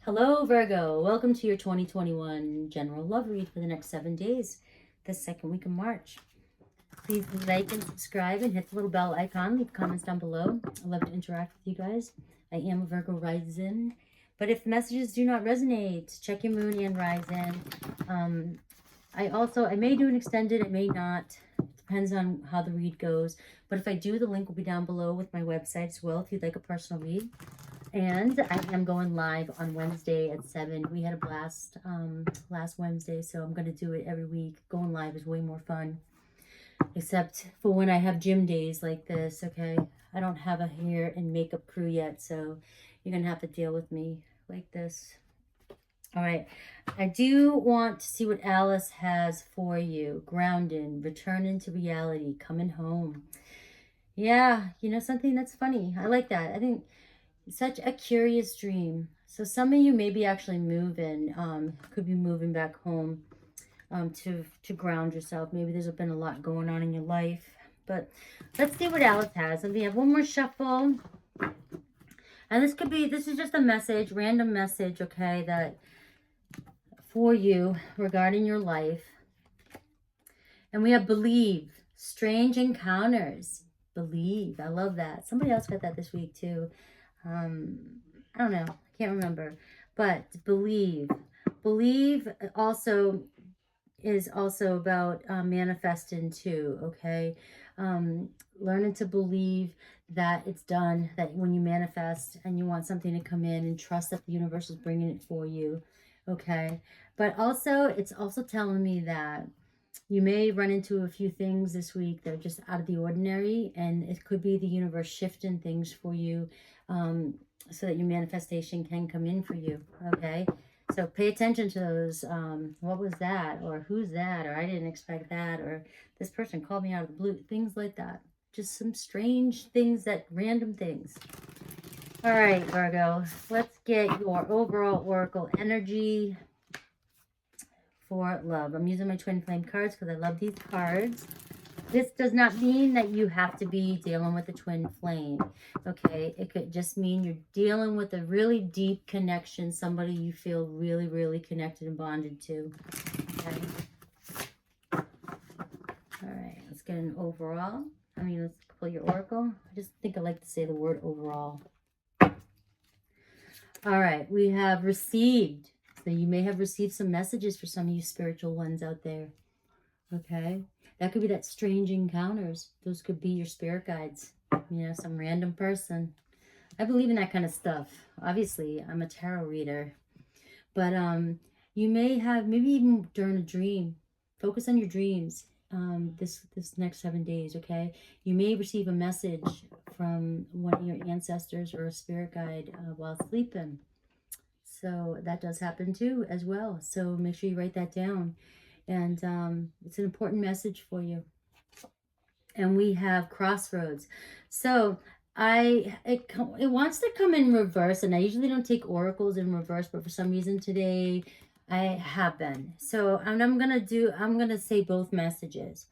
Hello, Virgo. Welcome to your 2021 general love read for the next 7 days, the second week of March. Please like and subscribe and hit the little bell icon. Leave comments down below. I love to interact with you guys. I am a Virgo rising. But if the messages do not resonate, check your moon and rising. I may do an extended, I may not. It depends on how the read goes. But if I do, the link will be down below with my website as well if you'd like a personal read. And I am going live on Wednesday at 7. We had a blast last Wednesday, so I'm going to do it every week. Going live is way more fun, except for when I have gym days like this, okay? I don't have a hair and makeup crew yet, so you're going to have to deal with me like this. All right. I do want to see what Alice has for you. Grounding, returning to reality, coming home. Yeah, you know, something that's funny. I like that. I think such a curious dream. So some of you may be actually moving, could be moving back home to ground yourself. Maybe there's been a lot going on in your life. But let's see what Alice has. And we have one more shuffle. And this is just a message, random message, okay, that for you regarding your life. And we have believe, strange encounters. Believe. I love that. Somebody else got that this week too. I don't know. I can't remember. But believe. Believe also is also about manifesting too, okay? Learning to believe that it's done, that when you manifest and you want something to come in, and trust that the universe is bringing it for you, okay? But also, it's also telling me that you may run into a few things this week that are just out of the ordinary, and it could be the universe shifting things for you so that your manifestation can come in for you, okay? So pay attention to those, what was that, or who's that, or I didn't expect that, or this person called me out of the blue, things like that. Just some strange things, random things. All right, Virgo, let's get your overall oracle energy for love. I'm using my twin flame cards because I love these cards. This does not mean that you have to be dealing with a twin flame, okay? It could just mean you're dealing with a really deep connection, somebody you feel really, really connected and bonded to, okay? All right, let's get an overall. Let's pull your oracle. I just think I like to say the word overall. All right, we have received. So you may have received some messages for some of you spiritual ones out there, okay? That could be that strange encounters. Those could be your spirit guides, you know, some random person. I believe in that kind of stuff. Obviously, I'm a tarot reader. But you may have, maybe even during a dream, focus on your dreams this next 7 days, okay? You may receive a message from one of your ancestors or a spirit guide while sleeping. So that does happen too as well. So make sure you write that down. And it's an important message for you. And we have crossroads. So it wants to come in reverse, and I usually don't take oracles in reverse, but for some reason today I have been. So I'm gonna say both messages.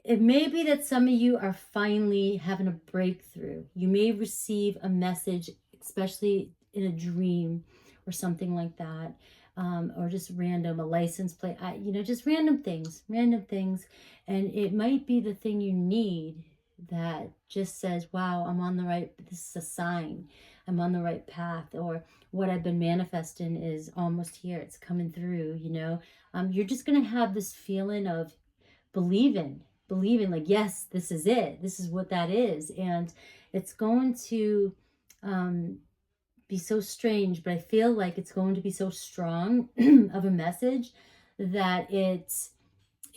It may be that some of you are finally having a breakthrough. You may receive a message, especially in a dream or something like that. Or just random, a license plate, just random things. And it might be the thing you need that just says, wow, this is a sign, I'm on the right path, or what I've been manifesting is almost here, it's coming through, you know. You're just going to have this feeling of believing like, yes, this is it. This is what that is. And it's going to, be so strange, but I feel like it's going to be so strong of a message that it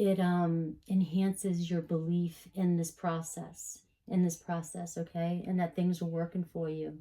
enhances your belief in this process, okay? And that things are working for you.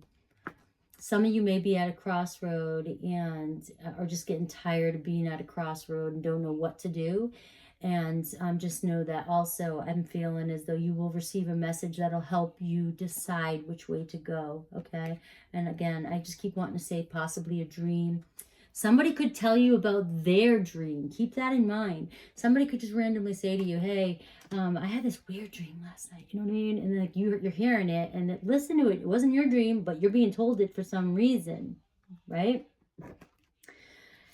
Some of you may be at a crossroad and are just getting tired of being at a crossroad and don't know what to do. And just know that also I'm feeling as though you will receive a message that'll help you decide which way to go, okay? And again, I just keep wanting to say possibly a dream. Somebody could tell you about their dream. Keep that in mind. Somebody could just randomly say to you, hey, I had this weird dream last night. You know what I mean? And like you're hearing it, and listen to it. It wasn't your dream, but you're being told it for some reason. right?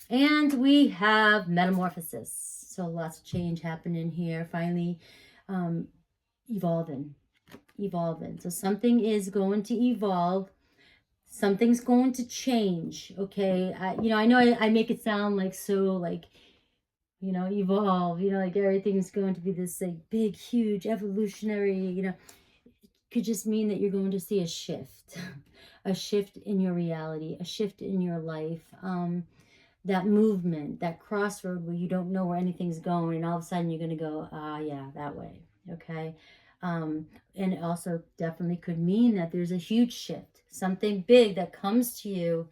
And we have metamorphosis. So lots of change happening here. Finally, evolving. So something is going to evolve. Something's going to change. Okay. I know I make it sound like so like, evolve, like everything's going to be this like big, huge evolutionary, could just mean that you're going to see a shift, a shift in your reality, a shift in your life. That movement, that crossroad where you don't know where anything's going, and all of a sudden you're going to go, yeah, that way. Okay. And it also definitely could mean that there's a huge shift, something big that comes to you.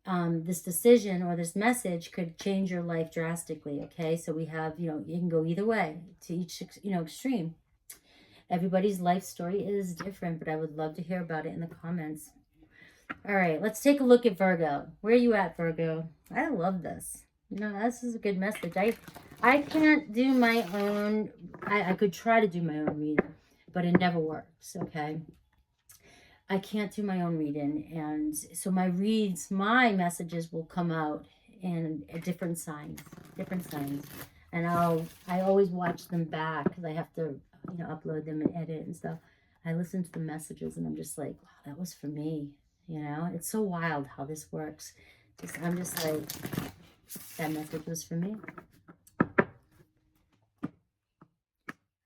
This decision or this message could change your life drastically. Okay. So we have, you can go either way to each, extreme. Everybody's life story is different, but I would love to hear about it in the comments. All right, let's take a look at Virgo. Where are you at, Virgo? I love this. This is a good message. I can't do my own. I could try to do my own reading, but it never works, okay? I can't do my own reading, and so my messages will come out in different signs, and I always watch them back because I have to, upload them and edit and stuff. I listen to the messages and I'm just like, wow, that was for me. It's so wild how this works. I'm just like, that message was for me.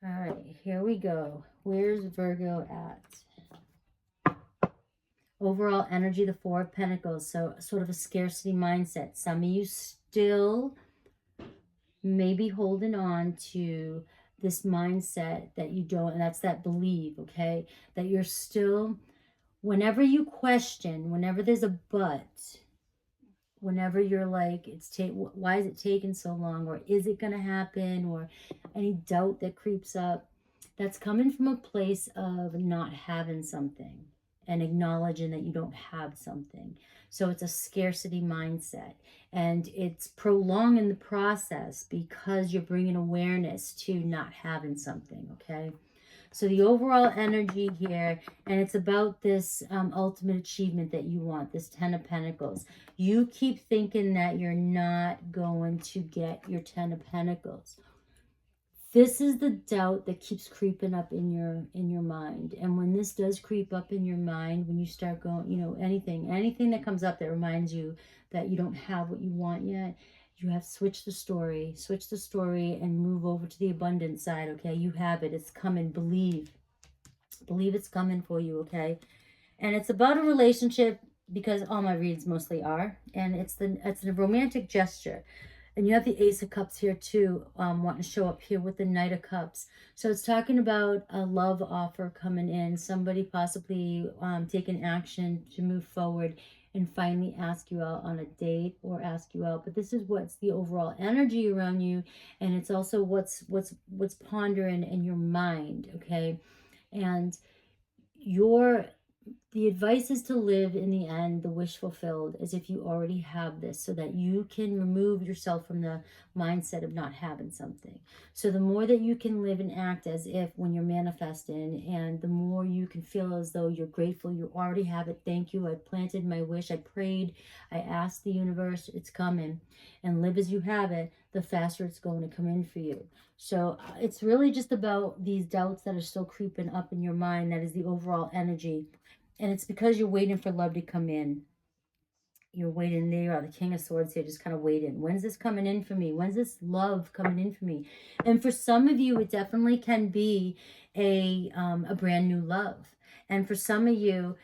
All right, here we go. Where's Virgo at? Overall energy, the Four of Pentacles. So sort of a scarcity mindset. Some of you still may be holding on to this mindset that you don't, and that's that believe, okay? That you're still, whenever you question, whenever there's a but, whenever you're like, why is it taking so long? Or is it going to happen? Or any doubt that creeps up, that's coming from a place of not having something and acknowledging that you don't have something. So it's a scarcity mindset, and it's prolonging the process because you're bringing awareness to not having something, okay? So the overall energy here, and it's about this ultimate achievement that you want, this Ten of Pentacles. You keep thinking that you're not going to get your Ten of Pentacles. This is the doubt that keeps creeping up in your mind. And when this does creep up in your mind, when you start going, anything that comes up that reminds you that you don't have what you want yet, you have to switch the story and move over to the abundance side. Okay, you have it. It's coming. Believe it's coming for you. Okay, and it's about a relationship, because all my reads mostly are, and it's a romantic gesture. And you have the Ace of Cups here too, wanting to show up here with the Knight of Cups. So it's talking about a love offer coming in, somebody possibly taking action to move forward and finally ask you out on a date or ask you out. But this is what's the overall energy around you, and it's also what's pondering in your mind, okay? And the advice is to live in the end, the wish fulfilled, as if you already have this, so that you can remove yourself from the mindset of not having something. So the more that you can live and act as if when you're manifesting, and the more you can feel as though you're grateful, you already have it. Thank you. I planted my wish. I prayed. I asked the universe. It's coming. And live as you have it, the faster it's going to come in for you. So it's really just about these doubts that are still creeping up in your mind. That is the overall energy. And it's because you're waiting for love to come in. You're waiting. There you are, the King of Swords here, just kind of waiting. When's this coming in for me? When's this love coming in for me? And for some of you, it definitely can be a brand new love. And for some of you,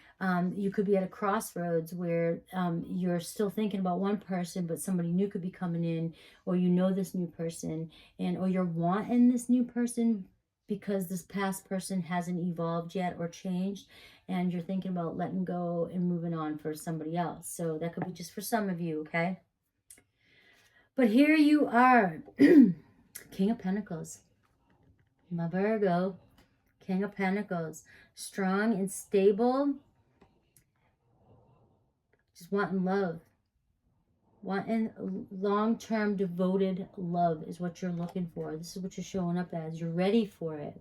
you could be at a crossroads where you're still thinking about one person, but somebody new could be coming in, or this new person, or you're wanting this new person because this past person hasn't evolved yet or changed, and you're thinking about letting go and moving on for somebody else. So that could be just for some of you, okay? But here you are, King of Pentacles, my Virgo, King of Pentacles, strong and stable, just wanting love. Wanting long-term devoted love is what you're looking for. This is what you're showing up as. You're ready for it.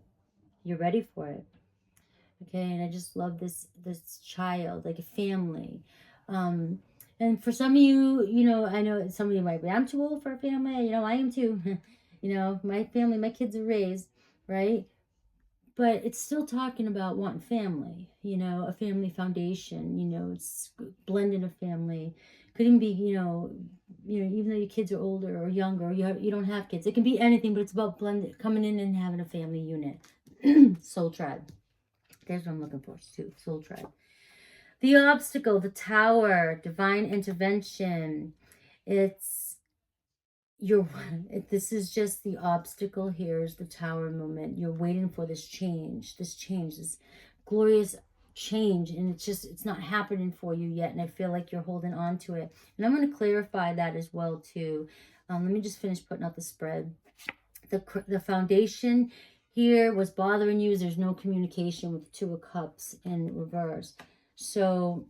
You're ready for it. Okay, and I just love this child, like a family. And for some of you, you know, I know some of you might be, I'm too old for a family. You know, I am too. You know, my family, my kids are raised, right? But it's still talking about wanting family, you know, a family foundation, you know, it's blending a family. Could even be, even though your kids are older or younger, or you don't have kids. It can be anything, but it's about blending, coming in and having a family unit. Soul tribe. There's what I'm looking for too. Soul tribe. The obstacle, the tower, divine intervention. It's you're this is just the obstacle. Here's the tower moment. You're waiting for this change, this glorious change, and it's not happening for you yet, and I feel like you're holding on to it. And I'm going to clarify that as well too. Let me just finish putting out the spread. The foundation here was bothering you is there's no communication with the Two of Cups in reverse. So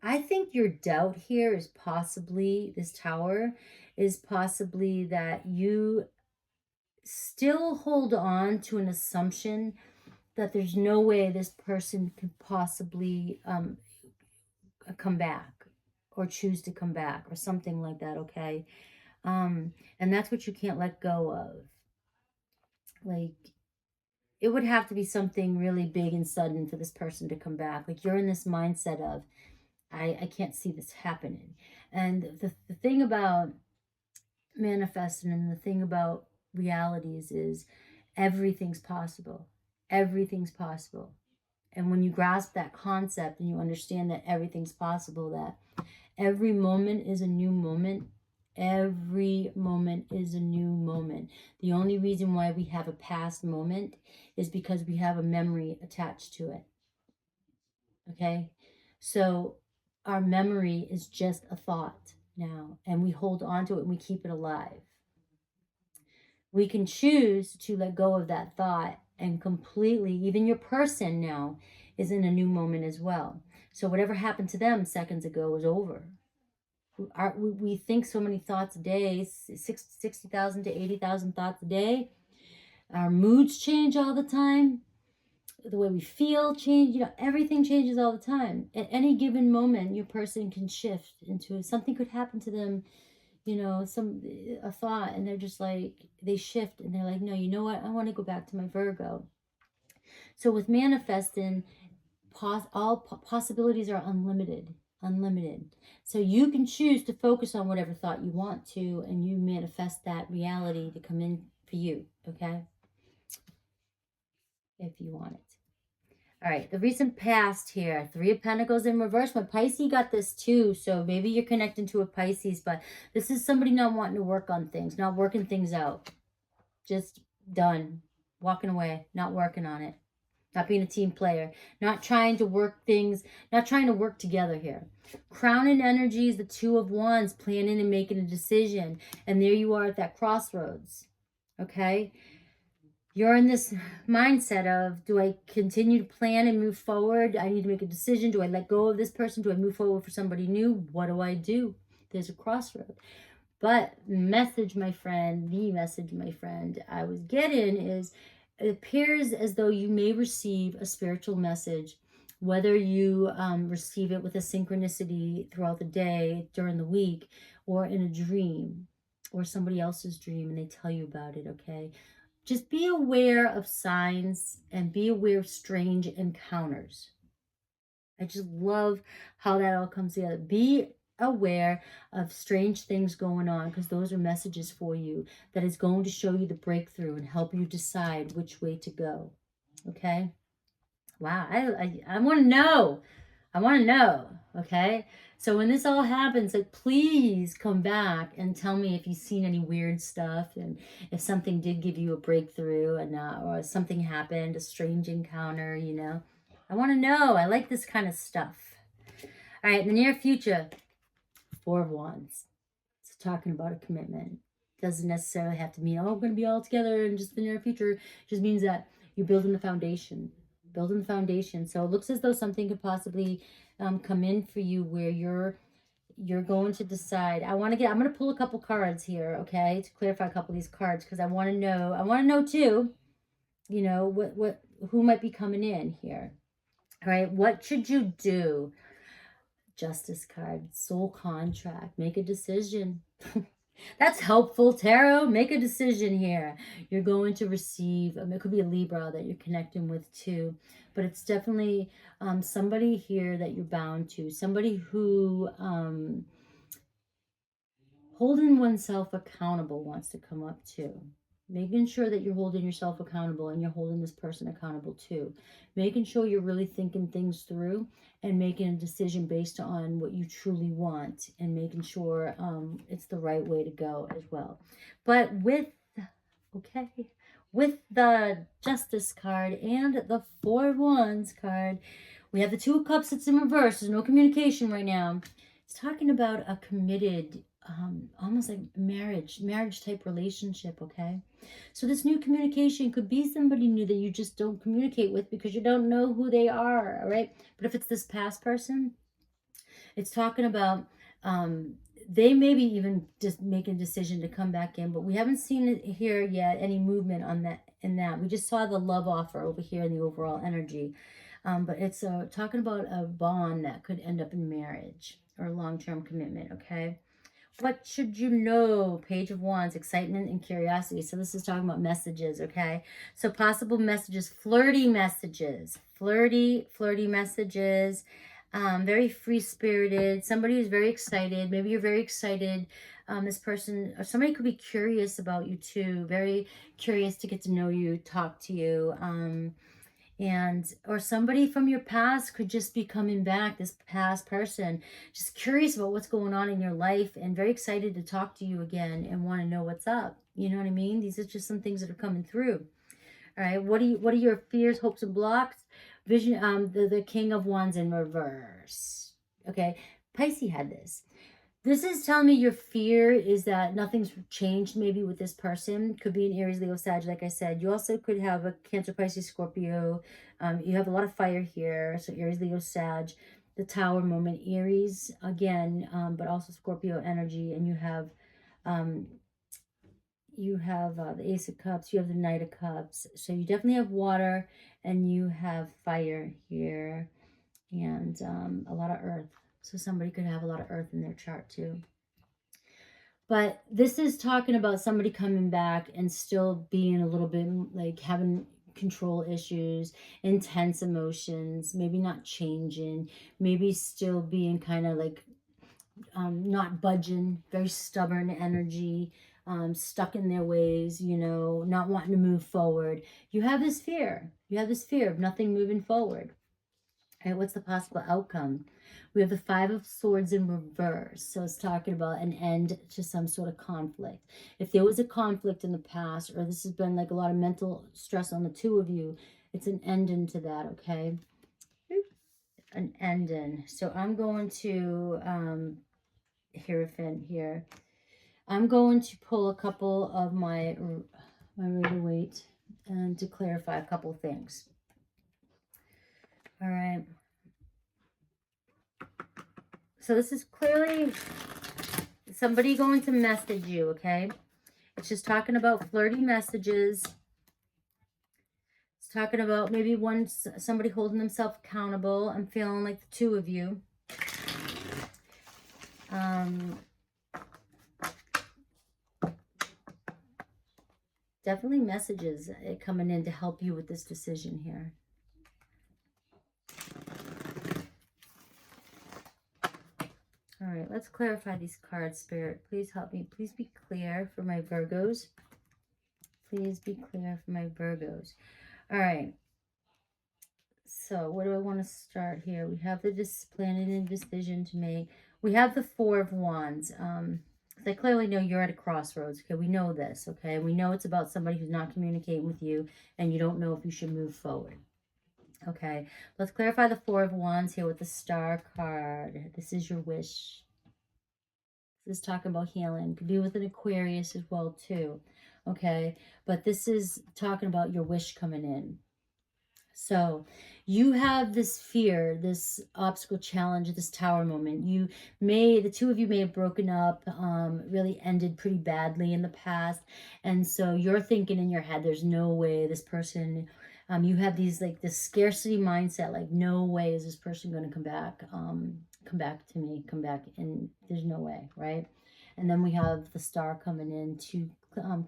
I think your doubt here is possibly, this tower is possibly that you still hold on to an assumption that there's no way this person could possibly come back or choose to come back or something like that, okay? And that's what you can't let go of. Like, it would have to be something really big and sudden for this person to come back. Like, you're in this mindset of, I can't see this happening. And the thing about manifesting and the thing about realities is everything's possible. Everything's possible. And when you grasp that concept and you understand that everything's possible, that every moment is a new moment. Every moment is a new moment. The only reason why we have a past moment is because we have a memory attached to it. Okay? So our memory is just a thought now, and we hold on to it and we keep it alive. We can choose to let go of that thought and completely, even your person now is in a new moment as well. So whatever happened to them seconds ago is over. We think so many thoughts a day, 60,000 to 80,000 thoughts a day. Our moods change all the time. The way we feel change, everything changes all the time. At any given moment, your person can shift into something could happen to them, a thought, and they're just like, they shift and they're like, no, you know what? I want to go back to my Virgo. So with manifesting, all possibilities are unlimited. So you can choose to focus on whatever thought you want to, and you manifest that reality to come in for you, okay? If you want it. All right, the recent past here, Three of Pentacles in reverse. My Pisces got this too, so maybe you're connecting to a Pisces, but this is somebody not wanting to work on things, not working things out. Just done, walking away, not working on it, not being a team player, not trying to work things, not trying to work together here. Crowning energy is the Two of Wands, planning and making a decision, and there you are at that crossroads, okay? You're in this mindset of, do I continue to plan and move forward? I need to make a decision. Do I let go of this person? Do I move forward for somebody new? What do I do? There's a crossroad. But the message, my friend, I was getting is, it appears as though you may receive a spiritual message, whether you receive it with a synchronicity throughout the day, during the week, or in a dream, or somebody else's dream, and they tell you about it, okay? Just be aware of signs and be aware of strange encounters. I just love how that all comes together. Be aware of strange things going on, because those are messages for you that is going to show you the breakthrough and help you decide which way to go. Okay? Wow, I want to know. I want to know, okay? So when this all happens, like, please come back and tell me if you've seen any weird stuff, and if something did give you a breakthrough, and or something happened, a strange encounter, I want to know. I like this kind of stuff. All right, in the near future, Four of Wands. It's talking about a commitment. Doesn't necessarily have to mean, oh, we're going to be all together in just the near future. It just means that you're building the foundation. So it looks as though something could possibly come in for you where you're going to decide. I'm going to pull a couple cards here, okay, to clarify a couple of these cards, because I want to know too, who might be coming in here. All right, what should you do? Justice card, soul contract, make a decision. That's helpful, Tarot. Make a decision here. You're going to receive, it could be a Libra that you're connecting with too, but it's definitely somebody here that you're bound to, somebody who holding oneself accountable wants to come up too. Making sure that you're holding yourself accountable and you're holding this person accountable too. Making sure you're really thinking things through and making a decision based on what you truly want and making sure it's the right way to go as well. But with the Justice card and the Four of Wands card, we have the Two of Cups. It's in reverse. There's no communication right now. It's talking about a committed, almost like marriage type relationship, okay? So this new communication could be somebody new that you just don't communicate with because you don't know who they are, all right? But if it's this past person, it's talking about they maybe even just make a decision to come back in, but we haven't seen it here yet, any movement on that in that. We just saw the love offer over here in the overall energy. But it's talking about a bond that could end up in marriage or long-term commitment, okay? What should you know? Page of Wands, excitement and curiosity. So this is talking about messages, okay? So possible messages, flirty messages, flirty messages, very free-spirited. Somebody who's very excited. Maybe you're very excited. This person, or somebody could be curious about you too, very curious to get to know you, talk to you. Or somebody from your past could just be coming back, this past person, just curious about what's going on in your life and very excited to talk to you again and want to know what's up. You know what I mean? These are just some things that are coming through. All right, what are your fears, hopes, and blocks? Vision, the King of Wands in reverse. Okay, Pisces had this. This is telling me your fear is that nothing's changed maybe with this person. Could be an Aries, Leo, Sag, like I said. You also could have a Cancer, Pisces, Scorpio. You have a lot of fire here. So Aries, Leo, Sag. The Tower moment, Aries again, but also Scorpio energy. And you have the Ace of Cups. You have the Knight of Cups. So you definitely have water and you have fire here. And a lot of earth. So somebody could have a lot of earth in their chart too. But this is talking about somebody coming back and still being a little bit like having control issues, intense emotions, maybe not changing, maybe still being kind of like not budging, very stubborn energy, stuck in their ways, you know, not wanting to move forward. You have this fear. You have this fear of nothing moving forward. Okay, what's the possible outcome? We have the Five of Swords in reverse. So it's talking about an end to some sort of conflict. If there was a conflict in the past, or this has been like a lot of mental stress on the two of you, it's an ending to that, okay? An ending. So I'm going to, Hierophant here. I'm going to pull a couple of my Rider-Waite and to clarify a couple things. All right. So this is clearly somebody going to message you, okay? It's just talking about flirty messages. It's talking about maybe somebody holding themselves accountable. I'm feeling like the two of you. Definitely messages coming in to help you with this decision here. All right, let's clarify these cards, Spirit. Please help me. Please be clear for my Virgos. Please be clear for my Virgos. All right. So what do I want to start here? We have the planning and decision to make. We have the Four of Wands. I clearly know you're at a crossroads. Okay, we know this. Okay, we know it's about somebody who's not communicating with you and you don't know if you should move forward. Okay, let's clarify the Four of Wands here with the Star card. This is your wish. This is talking about healing. Could be with an Aquarius as well too. Okay, but this is talking about your wish coming in. So you have this fear, this obstacle challenge, this tower moment. The two of you may have broken up, really ended pretty badly in the past. And so you're thinking in your head, there's no way this person, you have these like this scarcity mindset, like no way is this person going to come back. come back to me, come back, and there's no way, right? And then we have the star coming in to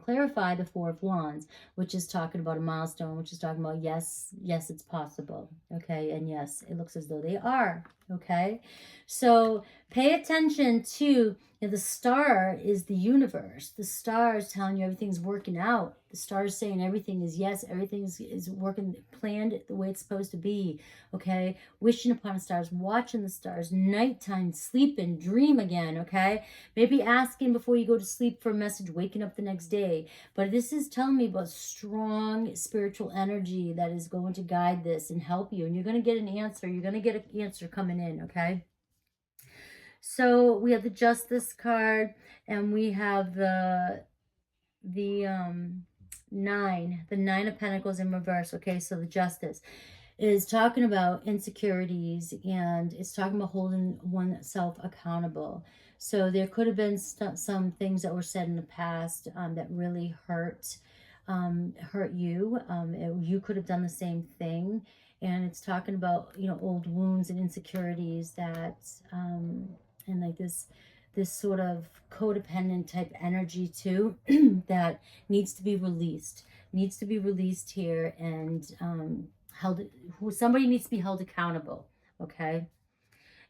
clarify the Four of Wands, which is talking about a milestone, which is talking about yes, yes, it's possible, okay? And yes, it looks as though they are, okay? So pay attention to, the star is the universe. The star is telling you everything's working out. The star is saying everything is yes, everything is working, planned the way it's supposed to be, okay? Wishing upon the stars, watching the stars, nighttime, sleeping, dream again, okay? Maybe asking before you go to sleep for a message, waking up the next day. But this is telling me about strong spiritual energy that is going to guide this and help you. And you're going to get an answer. You're going to get an answer coming in, okay? So we have the Justice card, and we have the Nine of Pentacles in reverse. Okay, so the Justice is talking about insecurities, and it's talking about holding oneself accountable. So there could have been some things that were said in the past that really hurt you. You could have done the same thing. And it's talking about, old wounds and insecurities that, and like this sort of codependent type energy too, that needs to be released here, and somebody needs to be held accountable, okay?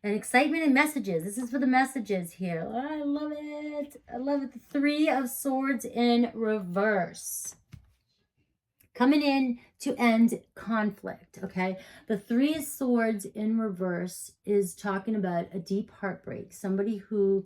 And excitement and messages. This is for the messages here. Oh, I love it. I love it. The Three of Swords in reverse. Coming in to end conflict, okay? The Three of Swords in reverse is talking about a deep heartbreak. Somebody who,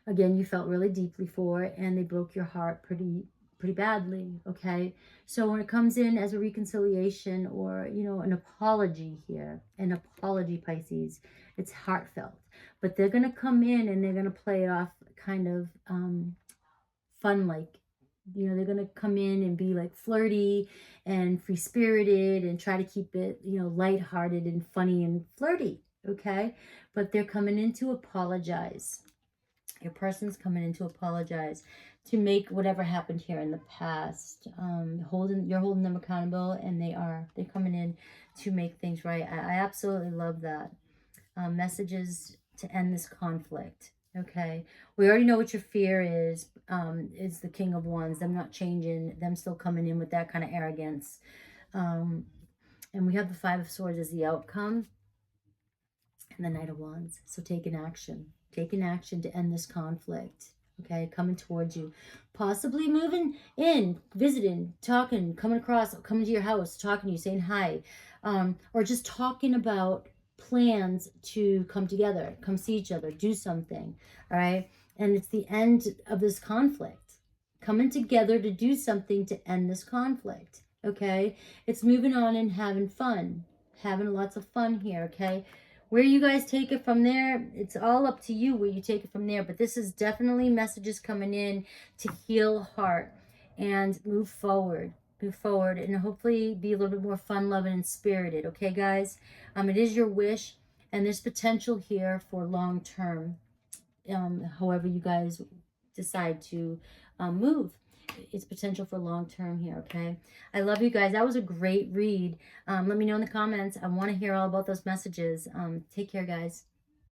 again, you felt really deeply for, and they broke your heart pretty badly, okay? So when it comes in as a reconciliation or, an apology here, an apology, Pisces, it's heartfelt. But they're going to come in and they're going to play it off kind of fun-like. They're going to come in and be like flirty and free-spirited and try to keep it, lighthearted and funny and flirty, okay? But they're coming in to apologize. Your person's coming in to apologize, to make whatever happened here in the past. You're holding them accountable, and they're coming in to make things right. I absolutely love that. Messages to end this conflict. Okay, we already know what your fear is. It's the King of Wands. Them not changing. Them still coming in with that kind of arrogance. And we have the Five of Swords as the outcome, and the Knight of Wands. So taking action. Taking action to end this conflict. Okay, coming towards you. Possibly moving in, visiting, talking, coming to your house, talking to you, saying hi. Or just talking about plans to come together, come see each other, do something. All right. And it's the end of this conflict. Coming together to do something to end this conflict. Okay. It's moving on and having fun. Having lots of fun here. Okay. Where you guys take it from there, it's all up to you where you take it from there. But this is definitely messages coming in to heal heart and move forward. Move forward and hopefully be a little bit more fun-loving and spirited. Okay, guys? It is your wish, and there's potential here for long-term, however you guys decide to move. It's potential for long-term here, okay? I love you guys. That was a great read. Let me know in the comments. I want to hear all about those messages. Take care, guys.